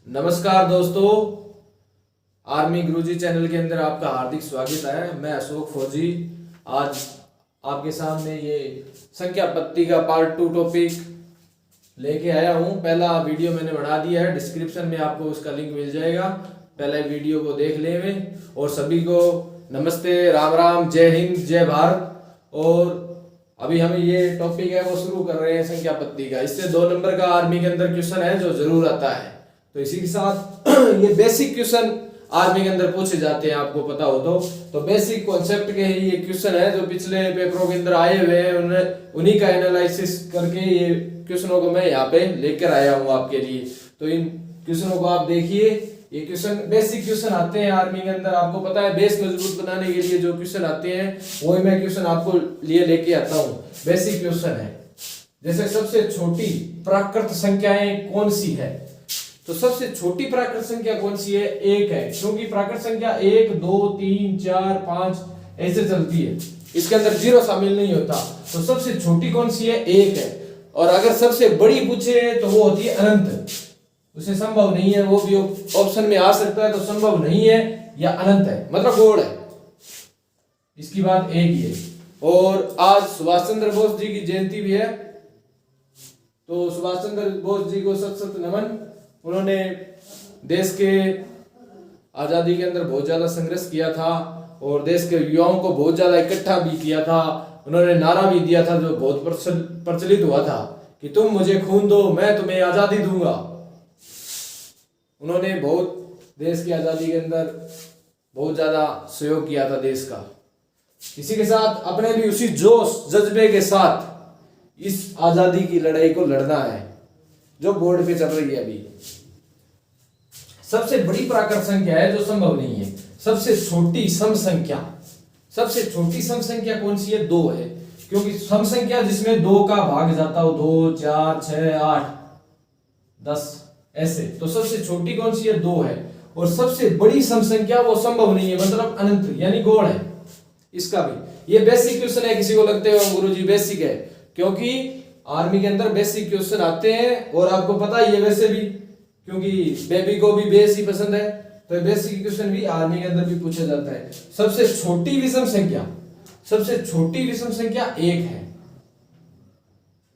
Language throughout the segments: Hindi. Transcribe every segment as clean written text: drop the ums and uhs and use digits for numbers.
नमस्कार दोस्तों, आर्मी गुरुजी चैनल के अंदर आपका हार्दिक स्वागत है। मैं अशोक फौजी आज आपके सामने ये संख्या पत्ती का पार्ट 2 टॉपिक लेके आया हूँ। पहला वीडियो मैंने बना दिया है, डिस्क्रिप्शन में आपको उसका लिंक मिल जाएगा। पहले वीडियो को देख लें। और सभी को नमस्ते, राम राम, जय हिंद, जय भारत। और अभी हम ये टॉपिक है वो शुरू कर रहे हैं संख्या पत्ती का। इससे 2 नंबर का आर्मी के अंदर क्वेश्चन है जो जरूर आता है। तो इसी के साथ ये बेसिक क्वेश्चन आर्मी के अंदर पूछे जाते हैं, आपको पता हो तो बेसिक कॉन्सेप्ट के ही ये क्वेश्चन है जो पिछले पेपरों के अंदर आए हुए हैं। उन्हीं का एनालिसिस करके ये क्वेश्चनों को मैं यहाँ पे लेकर आया हूँ आपके लिए। तो इन क्वेश्चनों को आप देखिए। ये क्वेश्चन बेसिक क्वेश्चन आते हैं आर्मी के अंदर। आपको पता है बेस मजबूत बनाने के लिए जो क्वेश्चन आते हैं वही मैं क्वेश्चन आपको लिए लेके आता हूँ। बेसिक क्वेश्चन है जैसे सबसे छोटी प्राकृत संख्याएं कौन सी है। तो सबसे छोटी प्राकृत संख्या कौन सी है? 1 है, क्योंकि प्राकृत संख्या 1 2 3 4 5 ऐसे चलती है, इसके अंदर 0 शामिल नहीं होता। तो सबसे छोटी कौन सी है? 1 है। और अगर सबसे बड़ी पूछे तो वो होती है अनंत। उसे संभव नहीं है, वो भी ऑप्शन में आ सकता है। तो संभव नहीं है या अनंत है, मतलब गोल है। इसकी बात एक ही है। और आज सुभाष चंद्र बोस जी की जयंती भी है, तो सुभाष चंद्र बोस जी को सत सत नमन। उन्होंने देश के आजादी के अंदर बहुत ज्यादा संघर्ष किया था और देश के युवाओं को बहुत ज्यादा इकट्ठा भी किया था। उन्होंने नारा भी दिया था जो बहुत प्रचलित हुआ था कि तुम मुझे खून दो, मैं तुम्हें आजादी दूंगा। उन्होंने बहुत देश की आजादी के अंदर बहुत ज्यादा सहयोग किया था देश का। इसी के साथ अपने भी उसी जोश जज्बे के साथ इस आजादी की लड़ाई को लड़ना है जो बोर्ड पे चल रही है अभी। सबसे बड़ी प्राकृत संख्या है जो संभव नहीं है। सबसे छोटी सम संख्या, सबसे छोटी सम संख्या कौन सी है? 2 है, क्योंकि सम संख्या जिसमें 2 का भाग जाता हो, 2 4 6 8 10 ऐसे। तो सबसे छोटी कौन सी है? 2 है। और सबसे बड़ी सम संख्या वो संभव नहीं है, मतलब अनंत यानी गोल है। इसका भी ये बेसिक क्वेश्चन है। किसी को लगते हो गुरुजी बेसिक है, क्योंकि आर्मी के अंदर बेसिक क्वेश्चन आते हैं। और आपको पता ही है वैसे भी, क्योंकि बेबी को भी बेस ही पसंद है, तो बेसिक क्वेश्चन भी आर्मी के अंदर भी पूछा जाता है। सबसे छोटी विषम संख्या, सबसे छोटी विषम संख्या 1 है।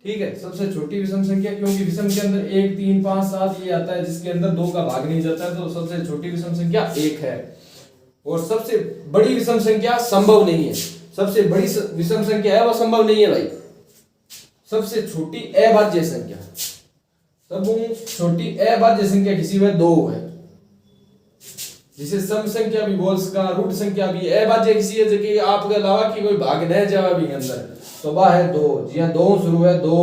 ठीक है, सबसे छोटी विषम संख्या, क्योंकि विषम के अंदर 1 3 5 7 ये आता है जिसके अंदर 2 का भाग नहीं जाता है। तो सबसे छोटी विषम संख्या 1 है। और सबसे बड़ी विषम संख्या संभव नहीं है। सबसे बड़ी विषम संख्या है वो संभव नहीं है भाई। सबसे छोटी अभाज्य संख्या, सब छोटी अभाज्य संख्या किसी में 2 है, जिसे सम संख्या भी बोल सका, रूट संख्या भी। अभाज्य किसी है जो कि आपके अलावा की कोई भाग न जावा भी अंदर, तो वह है 2। जी हाँ, 2 शुरू है, 2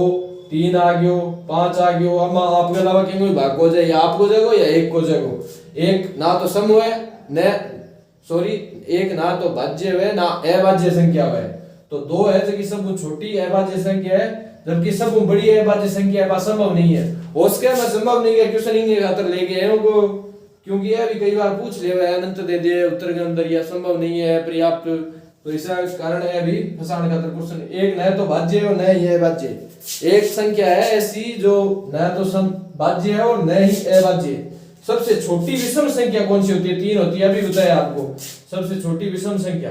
3 आ गयो, 5 आ गयो। अब आपके अलावा की कोई भाग हो जाए, या आप को जाएगो या 1 को जाएगो। 1 ना तो सम हुए न सॉरी 1 ना तो भाज्य हुए ना अभाज्य संख्या हुए। तो 2 है जो कि सब छोटी अभाज्य संख्या है, जबकि सब बड़ी अभाज्य संख्या है, संभव नहीं है। उसके में संभव नहीं है क्वेश्चन ही खातर लेके आए को, क्योंकि यह भी कई बार पूछ ले अनंत दे दे उत्तर के अंदर, यह संभव नहीं है पर्याप्त। तो इसका कारण है अभी फंसाने खातर क्वेश्चन। 1 न तो भाज्य और न ही अभाज्य। एक संख्या है ऐसी जो न तो भाज्य है और न ही अभाज्य। सबसे छोटी विषम संख्या कौन सी होती है? 3 होती है, अभी बताया आपको। सबसे छोटी विषम संख्या,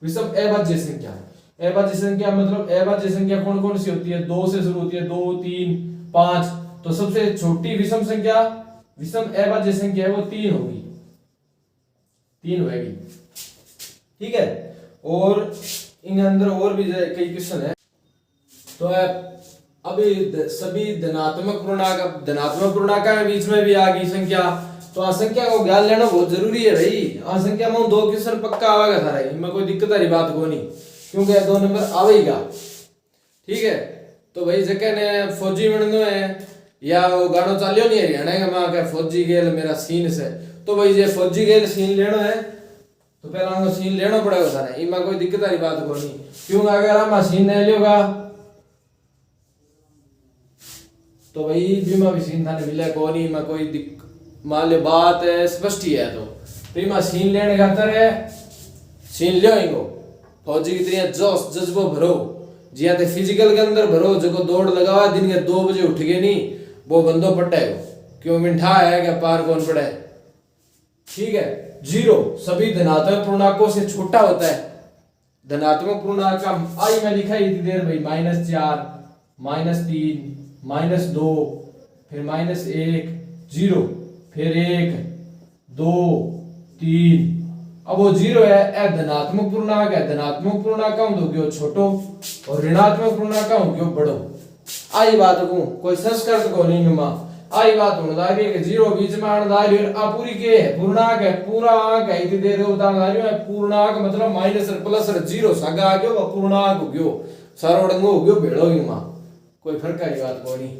विषम अभाज्य संख्या। अभाज्य संख्या मतलब अभाज्य संख्या कौन कौन सी होती है? 2 से शुरू होती है, 2 3 5। तो सबसे छोटी विषम संख्या, विषम अभाज्य संख्या है वो 3 होगी, 3 होगी। ठीक है। और इन अंदर और भी कई क्वेश्चन है। तो अभी सभी धनात्मक पूर्णांक के बीच में भी आ गई संख्या। तो असंख्या को ज्ञान लेना बहुत जरूरी है भाई। असंख्या में 2 क्वेश्चन पक्का आवेगा सारा, इनमें कोई दिक्कत वाली बात को नहीं, क्योंकि 2 नंबर आवेगा। ठीक है। तो भाई जगह ने फौजी बननो है, या वो गानो चालियो नहीं हरियाणा का मां का फौजी गेल मेरा सीन से। तो भाई जे फौजी गेल सीन लेना है तो पहला हमको सीन लेना पड़ेगा सारा, इनमें कोई दिक्कत वाली बात को नहीं। क्यों अगर हम सीन नहीं लियोगा तो भाई बीमा भी सीन थाने मिले को नहीं, मैं कोई मान लो बात है स्पष्ट ही है। तो इमा सीन लेने खातर है सीन लियो इनको फौजी की तरह जोश जज्बो भरो, जिया ते फिजिकल के अंदर भरो। जो दौड़ लगावा दिन के 2 बजे उठ के नहीं वो बंदो पटाएगा, क्यों मिठा है क्या पार कौन पड़े। ठीक है, जीरो सभी धनात्मक पूर्णांकों से छोटा होता है। धनात्मक पूर्णांक का आई में लिखा इतनी देर भाई -4 -3 -2 फिर -1 0 फिर 1 2 3। अब वो जीरो है ए धनात्मक पूर्णांक है। धनात्मक पूर्णांक का हो गयो छोटो और ऋणात्मक पूर्णांक का हो गयो बड़ो। आई बात को कोई संस्कृत को नहीं नुमा आई बात होने दारी के जीरो बीच में आने दारी और आ पूरी के है पूर्णांक है पूरा अंक है इतनी देर उतार दारी है। पूर्णांक मतलब माइनस और प्लस और जीरो सगा आ गयो पूर्णांक हो गयो सारो डंगो हो गयो भेड़ो ही मां कोई फर्क की बात को नहीं।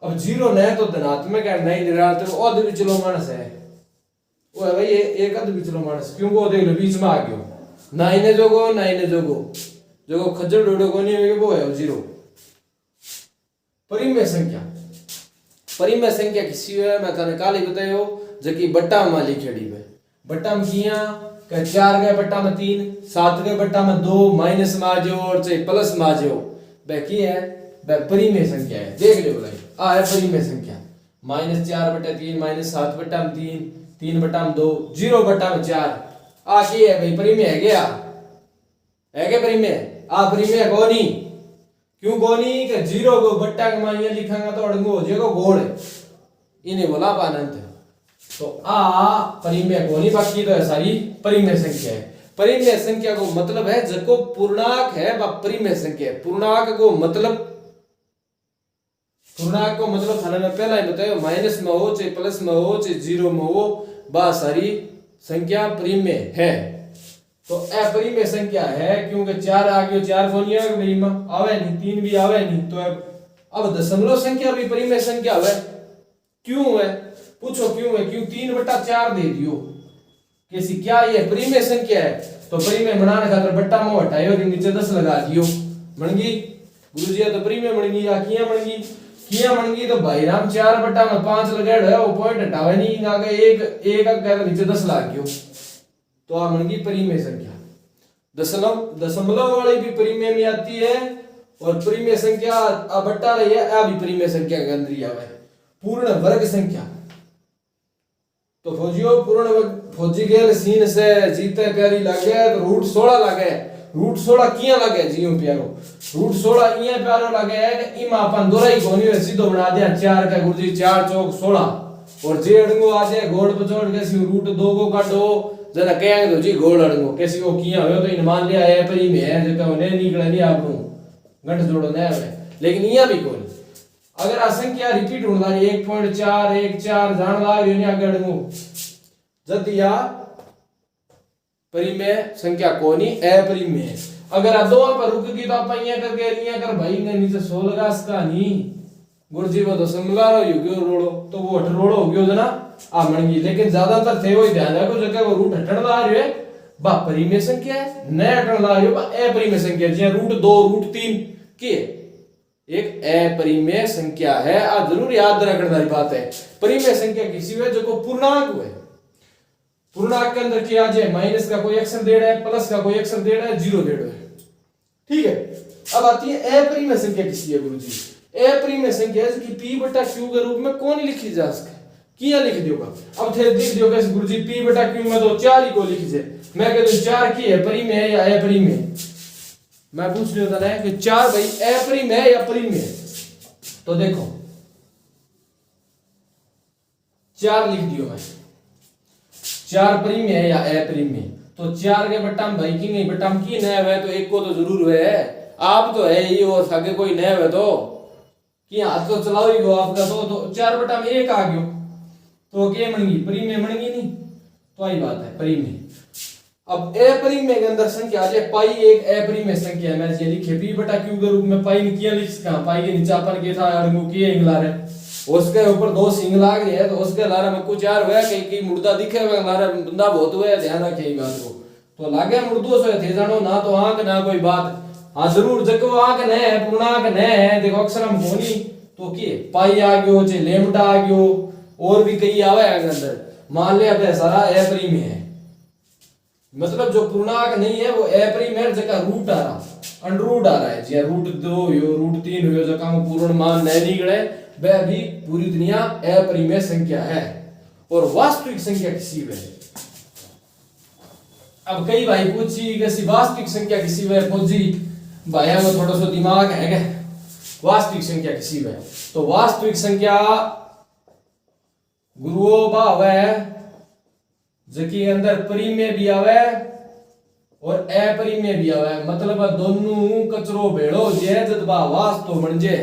अब जीरो न तो धनात्मक है नहीं ऋणात्मक और भी चलो मानस है वो है भाई एक अध बिचलो मानस क्यों वो देख लो बीच में आ गयो ना इने जोगो खज्जर डोडो को नहीं है वो है जीरो। परिमेय संख्या किसी है मैं तने काली बतायो जकी बट्टा में लिखेड़ी है। बट्टा में किया के 4 के बट्टा में 3 7 के बट्टा में 2 माइनस में आ जाओ और चाहे प्लस में आ जाओ बे की है बे परिमेय संख्या है। देख लो भाई आ है परिमेय संख्या -4/3 -7/3 3/2 0/4 आ की है भाई परिमेय है क्या है के परिमेय आ परिमेय कोनी क्यों कोनी के जीरो को बट्टा के मान लिखांगा तो अड़ंगो हो जाएगा गोल इन्हें बोला अनंत। तो आ परिमेय कोनी बाकी तो है सारी परिमेय संख्या है। परिमेय संख्या को मतलब है जको पूर्णांक है वह परिमेय संख्या है। पूर्णांक को मतलब थाने में पहला ही बताया माइनस में हो चाहे प्लस में हो चाहे जीरो में हो बा सारी संख्या परिमेय है। तो अपरिमेय संख्या है क्योंकि 4 आ गयो 4 को नहीं आवे भाई आवे नहीं 3 भी आवे नहीं। तो अब दशमलव संख्या भी परिमेय संख्या है। क्यों है पूछो क्यों है क्यों 3/4 दे दियो कैसी क्या ये परिमेय संख्या है। तो परिमेय बनाने खातिर बट्टा में हटायो और नीचे 10 लगा दियो बन गई गुरुजी तो परिमेय बन गई या किया बन गई। तो भाई राम 4/5 लगाड़ो है वो पॉइंट हटावे नहीं आगे एक अगर नीचे 10 लगा दियो तो आ बन गई परिमेय संख्या। दशमलव वाली भी परिमेय में आती है और परिमेय संख्या आ बट्टा रही है आ भी परिमेय संख्या के अंदर ही आवे। पूर्ण वर्ग संख्या तो फौजियों फौजी गेल सीन से जीते प्यारी लागे तो √16 लागे √16 किया लागे जियो प्यारो √16 इया प्यारो लागे है कि इमा अपन दोराई कोनी है सीधो बना दिया 4 का गुरुजी 4 चौक 16 और जे अड़ंगो आ जाए गोड़ पचोड़ के सी √2 को काटो जरा कहेंगे तो जी गोड़ अड़ंगो कैसी वो किया हो तो इन मान लिया है परिमेय है जका ने निकले नहीं आपनु गंठ जोड़ो ने है लेकिन इया भी कोनी अगर आ संख्या रिपीट होने वाली 1.4 1 4 जान ला यो ने आगे अड़ंगो जद या परिमेय संख्या कोनी अपरिमेय। अगर आ दो पर रुक गई तो आप इया कर भाई ने नीचे 16 लगा इसका नहीं गुरुजी वो तो समझा रहो यो गयो रोड़ो तो वो हट रोड़ो हो गयो जना आ मनगी। लेकिन ज्यादातर थे वो ध्यान रखो जगह वो रूट हटण ला रहे बा परिमेय संख्या है न हटण ला रहे बा अपरिमेय संख्या जे √2 √3 के एक अपरिमेय संख्या है। आ जरूर याद रखने वाली बात है। परिमेय संख्या किसी वे जो को पूर्णांक है पूर्णांक के अंदर क्या जाए माइनस का कोई अक्षर दे रहा है प्लस का कोई अक्षर दे रहा है जीरो दे रहा है। ठीक है अब आती है अपरिमेय संख्या किसी है गुरुजी। अपरिमेय संख्या है कि p/q के रूप में कौन लिखी जा सके किया लिख दियोगा। अब थे देख दियो कैसे गुरुजी p/q में तो 4 ही को लिखी जे मैं कहता हूं 4 की है परिमेय है या अपरिमेय। मैं पूछ लियो था ना कि 4 भाई अपरिमेय है या परिमेय। तो देखो 4 लिख दियो मैं 4 परिमेय है या अपरिमेय। तो 4 के बट्टा में भाई की नहीं बट्टा में की न है तो एक को तो जरूर है आप तो है ही और आगे कोई न है तो कि हाथ तो चलाओ ही गो आपका तो 4 बट्टा में 1 आ गयो तो के बनेगी परिमेय बनेगी नहीं। तो आई बात है परिमेय। अब अपरिमेय के अंदर संख्या आ जाए पाई एक अपरिमेय संख्या है। मैं ये लिखे p/q के रूप में पाई ने किया लिख सका पाई के नीचे अपन के था अड़ंगो किए इंगला रे उसके ऊपर 2 सिंग लाग रही है तो उसके लारे में कुछ यार हुआ कई मुर्दा दिखे हुए लारे बंदा बहुत हुआ ध्यान रखे बात को। तो लागे मुर्दो से थे जानो ना तो आंख ना कोई बात हां जरूर जको आंख न है पूर्णांक न है देखो अक्षर हम होनी तो के पाई आ गयो चे लेमडा आ गयो और भी कई आवे अंदर मान ले अब सारा अपरिमेय है। मतलब जो पूर्णांक नहीं है वो अपरिमेय जका रूट आ रहा अंडर रूट आ रहा है जी √2 यो √3 हो जका पूर्ण मान नहीं निकले वह भी पूरी दुनिया अपरिमेय संख्या है। और वास्तविक संख्या किसी है। अब कई भाई पूछी कि वास्तविक संख्या किसी है, फौजी भाइयों में थोड़ा सा दिमाग है क्या, वास्तविक संख्या किसी है। तो वास्तविक संख्या गुरुओं भाव है जबकि अंदर परिमेय भी आवे और अपरिमेय भी आवे, मतलब दोनों कचरो भेड़ो जे जदबा वास्तव म्हणजे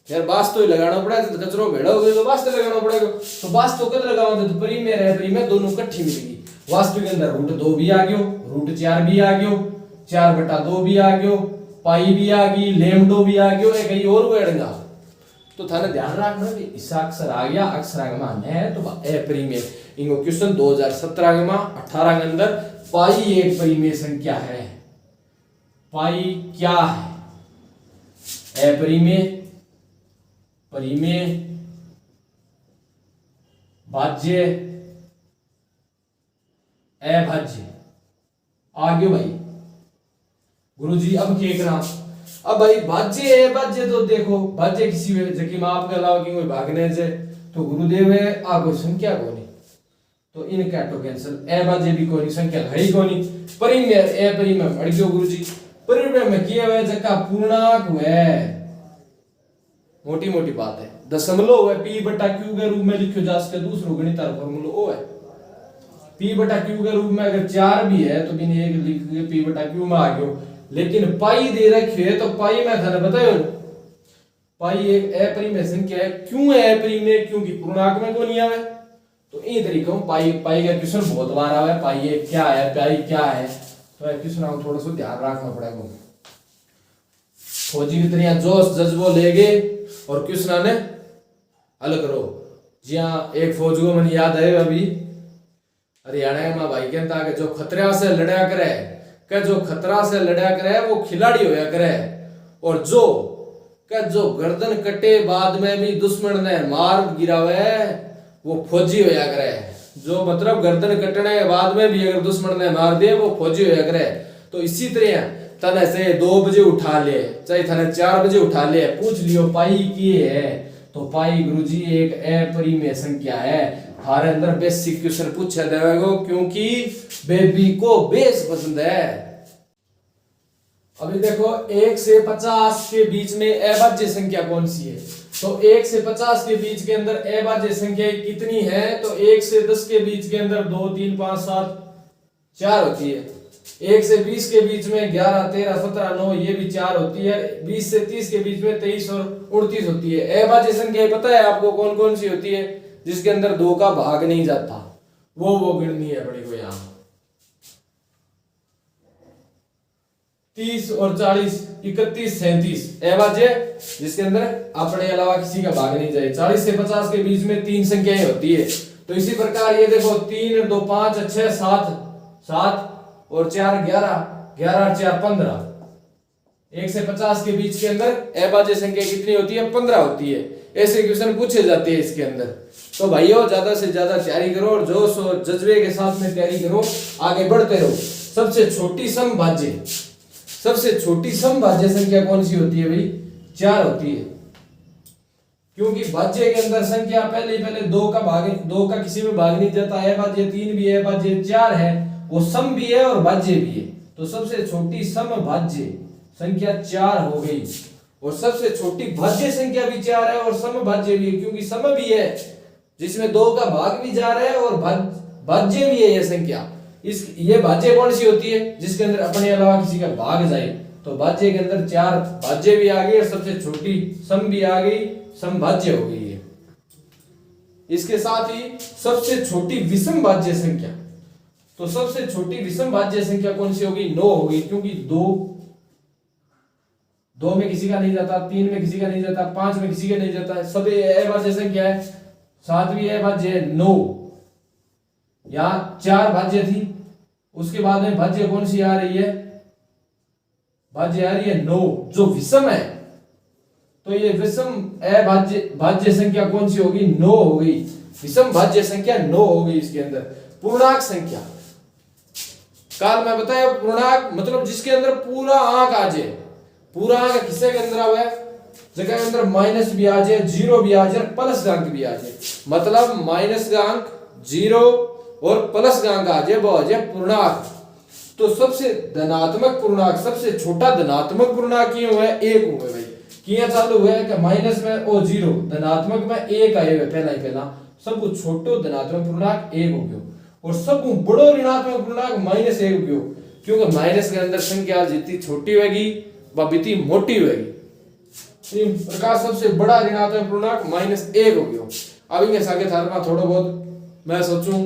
यार वास्तव ही लगाना पड़ेगा, तो कचरो भेड़ा हो गया तो वास्तव लगाना पड़ेगा। तो वास्तव कद लगाओ तो परिमेय रहे, परिमेय दोनों इकट्ठी मिलेगी। वास्तव के अंदर रूट 2 भी आ गयो, रूट 4 भी आ गयो, 4/2 भी आ गयो, पाई भी आ गई, लैम्डो भी आ गयो, एक और वर्ड गा। तो थाने ध्यान रखना कि इस अक्षर आ गया, अक्षर मान है तो अपरिमेय। इनको क्वेश्चन 2017 में 18 के अंदर पाई एक परिमेय संख्या है। पाई क्या है? अपरिमेय, परिमेय, भाज्य, अभाज्य। आगे भाई गुरुजी अब क्या करना? अब भाई भाज्य अभाज्य तो देखो, भाज्य किसी में जबकि मैं आपके अलावा की कोई भागने से तो गुरुदेव है आ कोई संख्या को नहीं, तो इनका तो कैंसिल। अभाज्य भी कोई संख्या है ही कोई। परिमेय अपरिमेय बढ़ गयो गुरुजी। परिमेय में किया हुआ जका पूर्णांक है, मोटी मोटी बात है, दशमलव है, p/q के रूप में लिखो जा सकता। दूसरा गणितीय फार्मूला ओ है p/q के रूप में। अगर 4 भी है तो बिन एक लिख के p/q में आ गयो। लेकिन पाई दे रखी है तो पाई में थाने बतायो पाई एक अपरिमेय संख्या है। क्यों है अपरिमेय? क्योंकि पूर्णांक में को नहीं आवे। तो इन तरीके में पाई का क्वेश्चन बहुत बार आवे, पाई एक क्या है, पाई क्या है, तो क्वेश्चन आप थोड़ा सा ध्यान रखना पड़ेगा। फौजी की तरह जोश जज्बो लेगे और क्वेश्चन ने हल करो। जी हाँ, एक फौजी को मैंने याद है अभी हरियाणा में भाई कहता कि जो खतरा से लड़ा करे, कि जो खतरा से लड़ा करे वो खिलाड़ी होया करे, और जो गर्दन कटे बाद में भी दुश्मन ने मार गिरावे वो फौजी होया करे। जो मतलब गर्दन कटने के बाद में भी अगर दुश्मन ने मार दिए वो फौजी होया करे। तो इसी तरह तने से 2 बजे उठा ले, चाहे तने 4 बजे उठा ले, पूछ लियो पाई की है, तो पाई गुरुजी एक अपरिमेय संख्या है। हमारे अंदर बेसिक क्वेश्चन पूछा जाएगा क्योंकि बेबी को बेस पसंद है। अभी देखो 1 से 50 के बीच में अभाज्य संख्या कौन सी है? तो 1 से 50 के बीच के अंदर अभाज्य संख्या कितनी है? तो 1 से 10 के बीच के अंदर 2, 3, 5, 7, 4 होती है। 1 से 20 के बीच में 11, 13, 17, 9 ये भी 4 होती है। 20 से 30 के बीच में 23 और 29 होती है। अभाज्य संख्या पता है आपको कौन कौन सी होती है? जिसके अंदर 2 का भाग नहीं जाता, वो गिननी है बड़ी को। यहाँ 30 और 40, 31, 37 अभाज्य, जिसके अंदर अपने अलावा किसी का भाग नहीं जाए। 40 से 50 के बीच में 3 संख्याएं होती है। तो इसी प्रकार ये देखो 3, 2, 5, 6, 7 और 4, 11, 11, 4, 15। 1 से 50 के बीच के अंदर अभाज्य संख्या कितनी होती है? 15 होती है। ऐसे क्वेश्चन पूछे जाते हैं इसके अंदर। तो भाइयों ज्यादा से ज्यादा तैयारी करो और जोश और जज्बे के साथ में तैयारी करो, आगे बढ़ते रहो। सबसे छोटी समभाज्य, सबसे छोटी समभाज्य संख्या कौन सी होती है भाई? 4 होती है। क्योंकि भाज्य के अंदर संख्या पहले 2 का किसी में भाग नहीं जाता है। भाज्य 3 भी है, भाज्य 4 है, वो सम भी है और भाज्य भी है। तो सबसे छोटी समभाज्य संख्या 4 हो गई। और सबसे छोटी भाज्य संख्या भी 4 है और समभाज्य भी है, क्योंकि सम भी है जिसमें 2 का भाग भी जा रहा है और भाज्य भी है ये संख्या। ये भाज्य कौन सी होती है? जिसके अंदर अपने अलावा किसी का भाग जाए। तो भाज्य के अंदर 4 भाज्य भी आ गई और सबसे छोटी सम भी आ गई, समभाज्य हो गई है। इसके साथ ही सबसे छोटी विषम भाज्य संख्या, तो सबसे छोटी विषम भाज्य संख्या कौन सी होगी? 9 होगी, क्योंकि 2 में किसी का नहीं जाता, 3 में किसी का नहीं जाता, 5 में किसी का नहीं जाता, सब अभाज्य संख्या है। 7 भी अभाज्य, 9 यहाँ 4 भाज्य थी, उसके बाद में भाज्य कौन सी आ रही है? भाज्य आ रही है 9 जो विषम है। तो ये विषम भाज्य संख्या कौन सी होगी? 9 हो गई। विषम भाज्य संख्या 9 हो गई। इसके अंदर पूर्णांक संख्या, काल मैं बताया पूर्णांक मतलब जिसके अंदर पूरा अंक आ जाए। पूरा अंक किसके अंदर आवे? जगह के अंदर माइनस भी आ जाए, जीरो भी आ जाए, प्लस का अंक भी आ जाए, मतलब माइनस का अंक, जीरो और प्लस का अंक आ जाए, वो आ जाए पूर्णांक। तो सबसे धनात्मक पूर्णांक, सबसे छोटा धनात्मक पूर्णांक क्यों है? एक हुए भाई। किया चालू हुआ है कि माइनस में ओ जीरो, धनात्मक में एक आए हुए पहला ही पहला, सब छोटो धनात्मक पूर्णांक एक हो गयो और सब बड़ो ऋणात्मक पूर्णांक माइनस एक हो गयो, क्योंकि माइनस के अंदर संख्या जितनी छोटी होगी वह जितनी मोटी होगी। इस प्रकार सबसे बड़ा ऋणात्मक पूर्णांक माइनस एक हो गयो। अब इनके आगे थारे में थोड़ा बहुत मैं सोचूं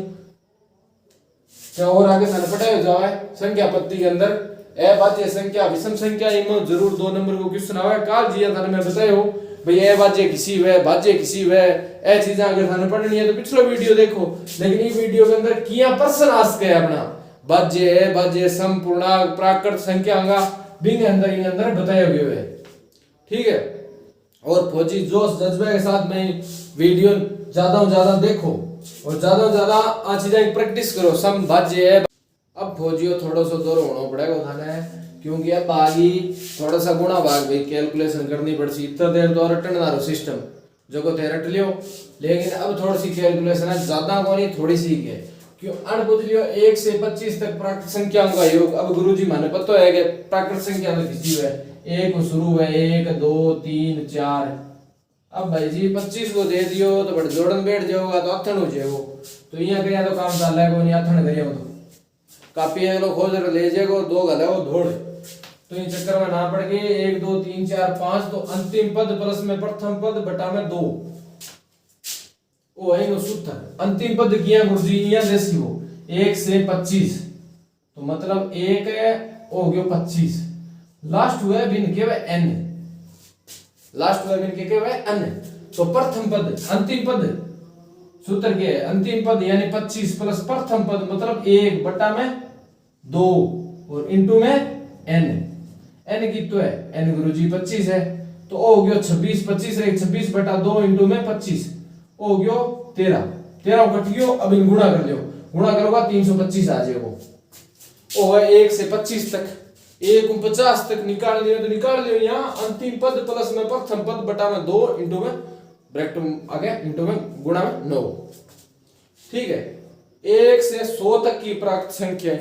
क्या और आगे थाने पढ़ाया जाए संख्या पत्ती के अंदर अभाज्य संख्या, विषम संख्या, इनमें जरूर 2 नंबर को क्वेश्चन आवे। काल जी थाने मैं बतायो भाई अभाज्य किसी वे, भाज्य किसी वे, ए चीजें अगर थाने पढ़नी है तो पिछला वीडियो देखो। लेकिन इस वीडियो के अंदर किया प्रश्न आस के अपना भाज्य, अभाज्य, सम, पूर्णांक, प्राकृत संख्या बिंग अंदर बताया गया है, ठीक है। और फौजी जोश जज्बे के साथ में वीडियो ज्यादा देखो और ज्यादा आ चीजें की प्रैक्टिस करो। सम, भाज्य है। अब फौजियों थोड़ा सा दूर होना पड़ेगा थाने, क्योंकि अब आगे थोड़ा सा गुणा भाग भाई कैलकुलेशन करनी पड़ती। इतना देर तो रटने ना सिस्टम जो को थे रट लियो, लेकिन अब थोड़ी सी कैलकुलेशन है, ज्यादा को नहीं थोड़ी सी है। क्यों अण पूछ लियो 1 से 25 तक प्राकृत संख्याओं का योग। अब गुरुजी माने पता है कि प्राकृत संख्या में किसी है एक शुरू है 1 2 3 4। अब भाई जी 25 को दे दियो तो बड़े जोड़न बैठ जाओगा तो अथन हो जाएगो। तो यहाँ करिया तो काम चाल है, नहीं अथन करिया तो कापी है लो खोज ले जाएगो, 2 गले वो धोड़। तो इन चक्कर में ना पड़ गए 1 2 3 4 5, तो अंतिम पद प्लस में प्रथम पद बटा में 2 ओ है वो सूत्र। अंतिम पद किया गुरुजी यहाँ जैसी हो 1 से 25, तो मतलब 1 है हो गयो 25, लास्ट हुआ बिन के वे n, लास्ट हुआ बिन के वे n। तो प्रथम पद अंतिम पद सूत्र के अंतिम पद यानी 25 प्लस प्रथम पद मतलब 1 बटा में 2 और इनटू में n। n की तो है n गुरुजी 25 है, तो हो गयो 26, 25 रहे 26 बटा 2 इनटू में 25 हो गयो 13, 13 कट गयो। अब इन गुणा कर लियो, गुणा करोगा 325 आ जाएगा। ओ है 1 से 25 तक, 1 को 50 तक निकाल लियो तो निकाल लियो। यहाँ अंतिम पद प्लस में प्रथम पद बटा में 2 इनटू में ब्रैकेट आगे इनटू में गुणा में 9, ठीक है। 1 से 100 तक की प्राकृत संख्या,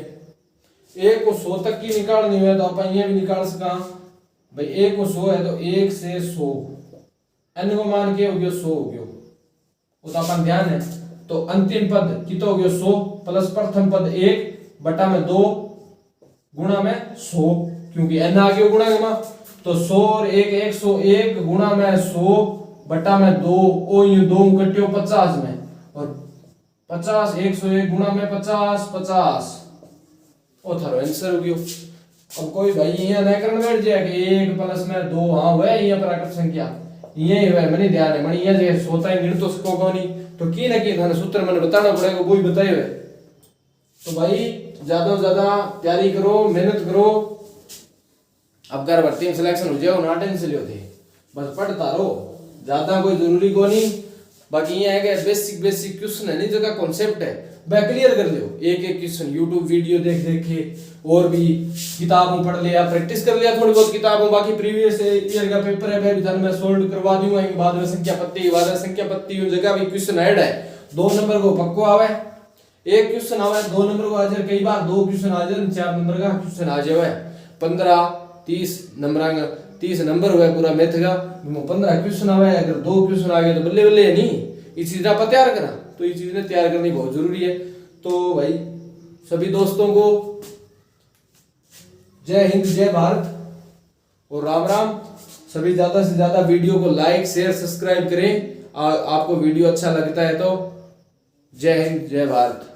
1 को 100 तक की निकालनी है तो अपन ये भी निकाल सका भाई। 1 को 100 है तो 1 से 100 n को मान के हो गयो 100 हो गयो, वो तो अपन ध्यान है। तो अंतिम पद कितना हो गयो 100 प्लस प्रथम पद 1 बटा में 2 गुणा में 100, क्योंकि n आ गयो गुणा में, तो 100 और 1 101 गुणा में 100 बटा में 2 ओ ये 2 कटियो 50 में, और 50 101 गुणा में 50 50 ओ थारो आंसर हो गयो। अब कोई भाई यहाँ नहीं करने बैठ जाए कि 1 प्लस में 2 हाँ हुआ है यहाँ प्राकृत संख्या यही हुआ है, मैंने ध्यान है, मैंने यहाँ जो सोता है गिन तो सको नहीं, तो की ना की थाने सूत्र मैंने बताना पड़ेगा, वो ही बताए हुए। तो भाई ज्यादा से ज्यादा तैयारी करो, मेहनत करो। अब घर भर्ती में सिलेक्शन हो जाओ ना टेंशन लियो थे, बस पढ़ता रहो, ज्यादा कोई जरूरी को नहीं। बाकी ये है कि बेसिक क्वेश्चन है, नहीं जगह कॉन्सेप्ट है वह क्लियर कर लियो। एक क्वेश्चन यूट्यूब वीडियो देख के और भी किताबों पढ़ लिया, प्रैक्टिस कर लिया थोड़ी बहुत किताबों। बाकी प्रीवियस ईयर का पेपर है वह भी मैं सोल्व करवा दूंगा। बाद में संख्या पत्ती उन जगह भी क्वेश्चन ऐड है। 2 नंबर को पक्को आवे, एक क्वेश्चन आवे 2 नंबर को आ जाए, कई बार 2 क्वेश्चन आ जाए, 4 नंबर का क्वेश्चन आ जाए। 15 30 नंबर 30 नंबर हुआ पूरा मैथ का, 15 क्वेश्चन आवे। अगर 2 क्वेश्चन आ गए तो बल्ले बल्ले नहीं, ये चीज आप तैयार करा, तो ये चीजें तैयार करनी बहुत जरूरी है। तो भाई सभी दोस्तों को जय हिंद, जय भारत और राम राम। सभी ज्यादा से ज्यादा वीडियो को लाइक शेयर सब्सक्राइब करें। आपको वीडियो अच्छा लगता है तो जय हिंद, जय भारत।